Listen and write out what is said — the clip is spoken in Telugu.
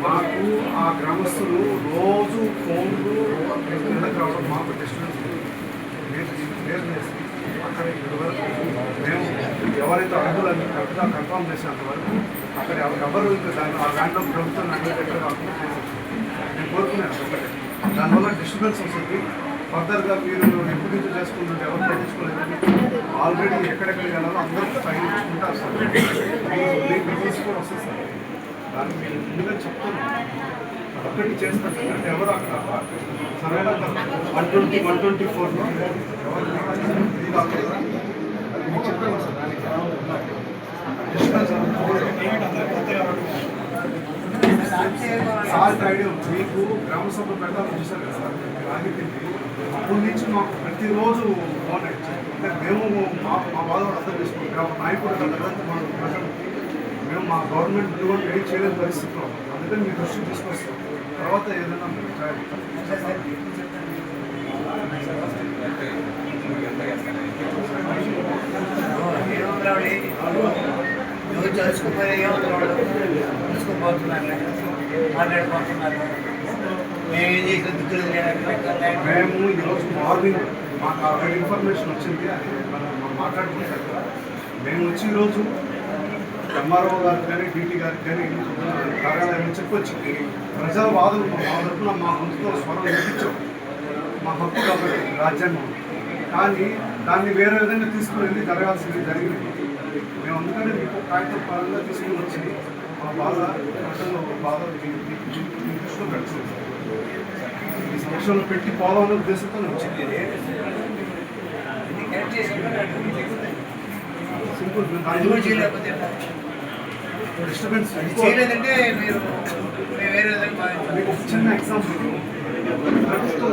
మాకు ఆ గ్రామస్తులు రోజు ఫోన్లు రావడం మాకు డిస్టర్బెన్స్ అక్కడ ఇక్కడి వరకు మేము ఎవరైతే అడుగులని కరెక్ట్గా కన్ఫర్మ్ చేసినంత వరకు అక్కడ ఎవరు దాన్ని ఆ ల్యాండ్లో ప్రభుత్వం దగ్గర నేను కోరుకున్నాను ఒకటే దానివల్ల డిస్టర్బెన్స్ వస్తుంది. ఫర్దర్గా మీరు ఎప్పుడు నుంచి చేసుకుంటుంటే ఎవరు పట్టించుకోలేదని ఆల్రెడీ ఎక్కడెక్కడికి వెళ్ళాలో అందరూ ఫైన్ ఇచ్చుకుంటారు సార్. మీకు కూడా వస్తుంది సార్. దాన్ని మీరు ముందుగా చెప్తున్నాను ఒక్కటి చేస్తాను సార్. అంటే ఎవరు అక్కడ సరైన 124లో ఎవరు ఇది కాకుండా అది మీకు చెప్పాను సార్. దానికి సార్ ఐడియా మీకు గ్రామ సభ పెట్టాలని చూసారు కదా సార్. ఆగిపోయింది అప్పటి నుంచి మాకు ప్రతిరోజు ఫోన్ అంటే మేము మా బాధ అర్థం చేసుకుంటాం. గ్రామ నాయకుడు కదా మా ప్రజలకి మేము మా గవర్నమెంట్ ఇటువంటి ఏం చేయలేని పరిస్థితిలో అందుకని మీ దృష్టికి తీసుకొస్తాం. తర్వాత ఏదైనా మీరు మేము ఈరోజు మార్నింగ్ మాకు ఆల్రెడీ ఇన్ఫర్మేషన్ వచ్చింది. అది మనం మాట్లాడుకుంటాం. మేము వచ్చి ఈరోజు ఎంఆర్ఓ గారికి కానీ డీటీ గారికి కానీ కార్యాలయం చెప్పొచ్చు ప్రజల వాదన మా తరఫున మా ముందుతో స్వరం వినిపించాం. మా హక్కు కాబట్టి రాజ్యాంగం. కానీ దాన్ని వేరే విధంగా తీసుకుని జరగాల్సింది జరిగింది. మేము అందుకని మీకు కాగితం పరంగా తీసుకుని వచ్చి మా బాధ ప్రజల్లో బాధ దృష్టిలో పెడుతుంది. ఈ సమస్యలు పెట్టి పోవాలనే ఉద్దేశంతో వచ్చింది. సింపుల్ డిస్టర్బెన్స్ చేయలేదంటే మీరు వేరే మీకు ఒక చిన్న ఎగ్జాంపుల్ ప్రభుత్వం